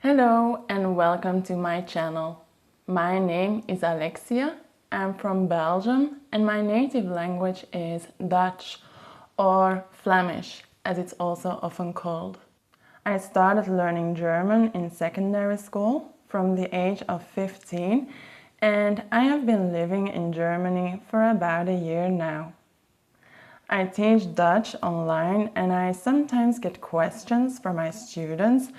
Hello and welcome to my channel. My name is Alexia. I'm from Belgium and my native language is Dutch or Flemish, as it's also often called. I started learning German in secondary school from the age of 15 and I have been living in Germany for about a year now. I teach Dutch online and I sometimes get questions from my students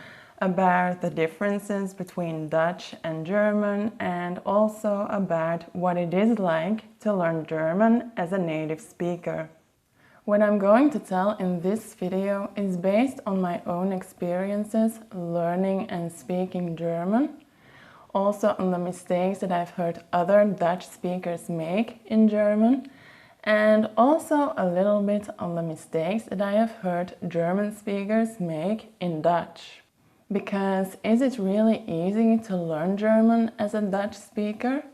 about the differences between Dutch and German and also about what it is like to learn German as a native speaker. What I'm going to tell in this video is based on my own experiences learning and speaking German, also on the mistakes that I've heard other Dutch speakers make in German, and also a little bit on the mistakes that I have heard German speakers make in Dutch. Because is it really easy to learn German as a Dutch speaker?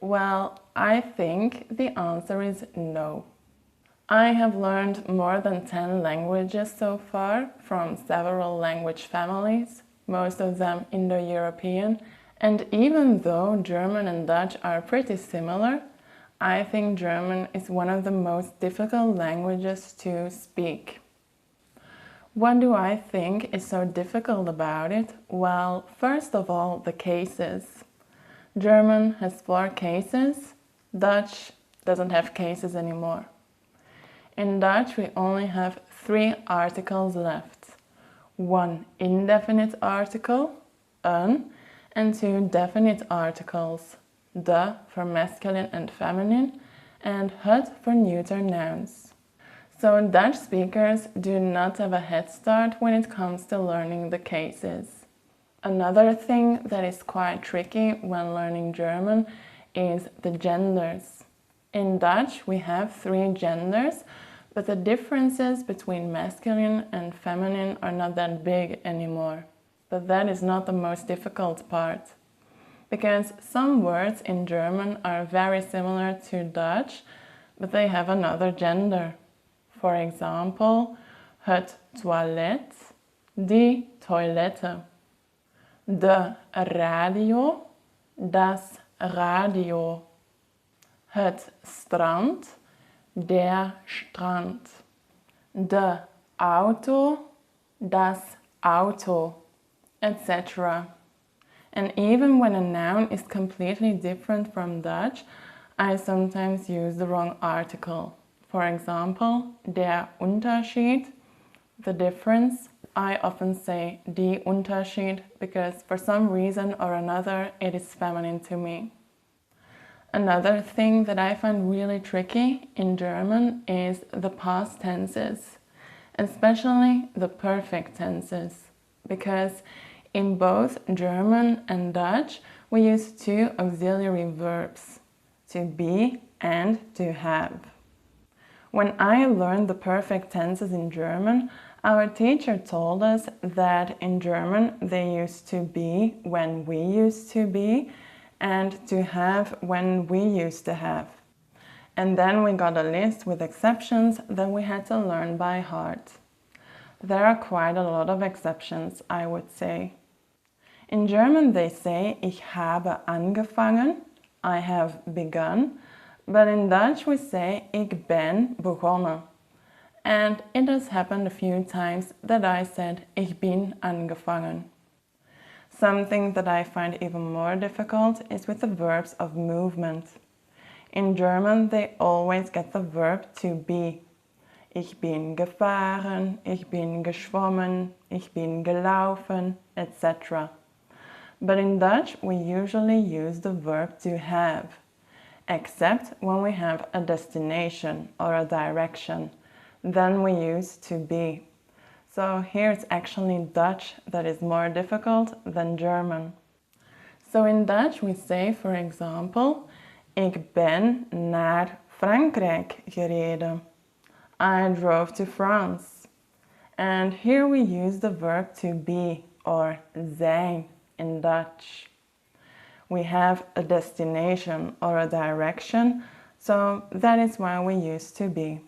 Well, I think the answer is no. I have learned more than 10 languages so far from several language families, most of them Indo-European, and even though German and Dutch are pretty similar, I think German is one of the most difficult languages to speak. What do I think is so difficult about it? Well, first of all, the cases. German has 4 cases, Dutch doesn't have cases anymore. In Dutch we only have 3 articles left. 1 indefinite article, een, and 2 definite articles, de for masculine and feminine, and het for neuter nouns. So Dutch speakers do not have a head start when it comes to learning the cases. Another thing that is quite tricky when learning German is the genders. In Dutch we have 3 genders, but the differences between masculine and feminine are not that big anymore. But that is not the most difficult part, because some words in German are very similar to Dutch, but they have another gender. For example, het toilet, die Toilette. De radio, das Radio. Het strand, der Strand. De Auto, das Auto, etc. And even when a noun is completely different from Dutch, I sometimes use the wrong article. For example, der Unterschied, the difference, I often say die Unterschied because for some reason or another it is feminine to me. Another thing that I find really tricky in German is the past tenses, especially the perfect tenses, because in both German and Dutch we use 2 auxiliary verbs, to be and to have. When I learned the perfect tenses in German, our teacher told us that in German they used to be when we used to be and to have when we used to have. And then we got a list with exceptions that we had to learn by heart. There are quite a lot of exceptions, I would say. In German they say ich habe angefangen, I have begun, but in Dutch we say ik ben begonnen. And it has happened a few times that I said ich bin angefangen. Something that I find even more difficult is with the verbs of movement. In German they always get the verb to be. Ich bin gefahren, ich bin geschwommen, ich bin gelaufen, etc. But in Dutch we usually use the verb to have, except when we have a destination or a direction. Then we use to be. So here it's actually Dutch that is more difficult than German. So in Dutch we say, for example, ik ben naar Frankrijk gereden. I drove to France. And here we use the verb to be or zijn in Dutch. We have a destination or a direction, so that is why we use to be.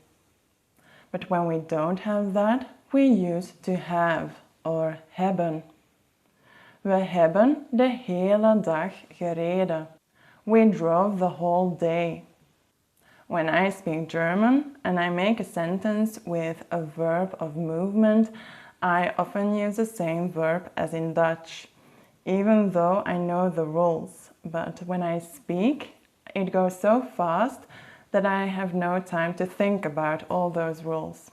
But when we don't have that, we use to have or hebben. We hebben de hele dag gereden. We drove the whole day. When I speak German and I make a sentence with a verb of movement, I often use the same verb as in Dutch, even though I know the rules. But when I speak, it goes so fast that I have no time to think about all those rules.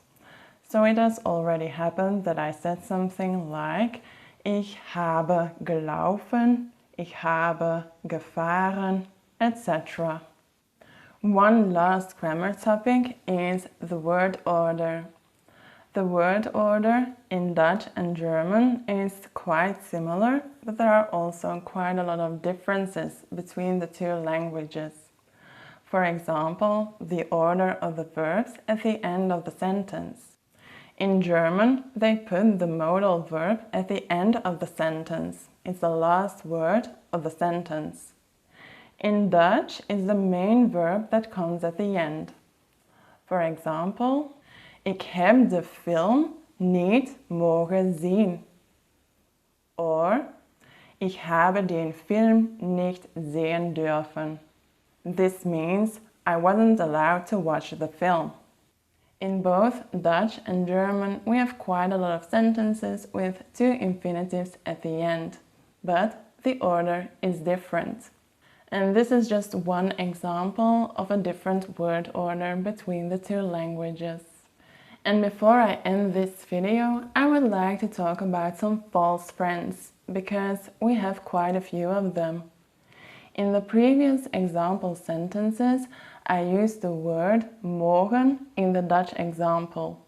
So it has already happened that I said something like Ich habe gelaufen, ich habe gefahren, etc. One last grammar topic is the word order. The word order in Dutch and German is quite similar, but there are also quite a lot of differences between the two languages. For example, the order of the verbs at the end of the sentence. In German, they put the modal verb at the end of the sentence. It's the last word of the sentence. In Dutch, it's the main verb that comes at the end. For example, ik heb de film niet mogen zien. Or, ich habe den Film nicht sehen dürfen. This means I wasn't allowed to watch the film. In both Dutch and German, we have quite a lot of sentences with two infinitives at the end, but the order is different. And this is just one example of a different word order between the two languages. And before I end this video, I would like to talk about some false friends, because we have quite a few of them. In the previous example sentences, I used the word mogen in the Dutch example.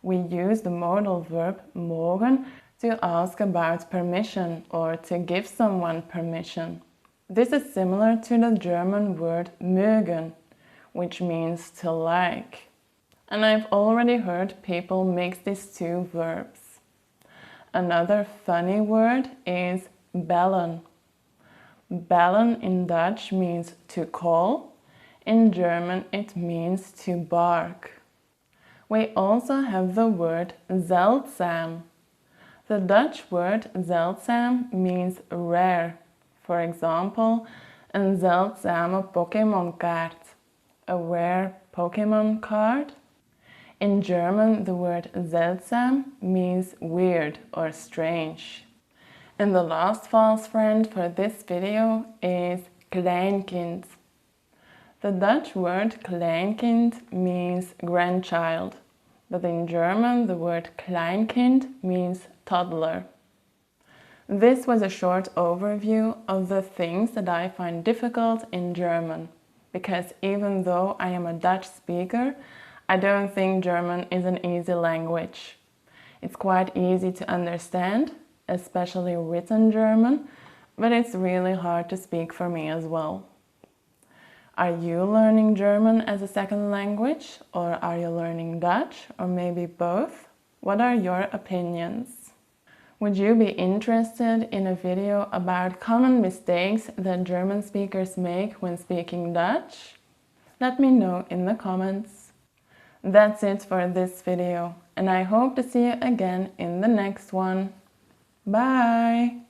We use the modal verb mogen to ask about permission or to give someone permission. This is similar to the German word mögen, which means to like. And I've already heard people mix these two verbs. Another funny word is bellen. Bellen in Dutch means to call. In German it means to bark. We also have the word zeldzaam. The Dutch word zeldzaam means rare. For example, een zeldzame Pokémon-kaart, a rare Pokémon card. In German, the word seltsam means weird or strange. And the last false friend for this video is kleinkind. The Dutch word kleinkind means grandchild, but in German the word kleinkind means toddler. This was a short overview of the things that I find difficult in German, because even though I am a Dutch speaker, I don't think German is an easy language. It's quite easy to understand, especially written German, but it's really hard to speak for me as well. Are you learning German as a second language, or are you learning Dutch, or maybe both? What are your opinions? Would you be interested in a video about common mistakes that German speakers make when speaking Dutch? Let me know in the comments. That's it for this video, and I hope to see you again in the next one. Bye!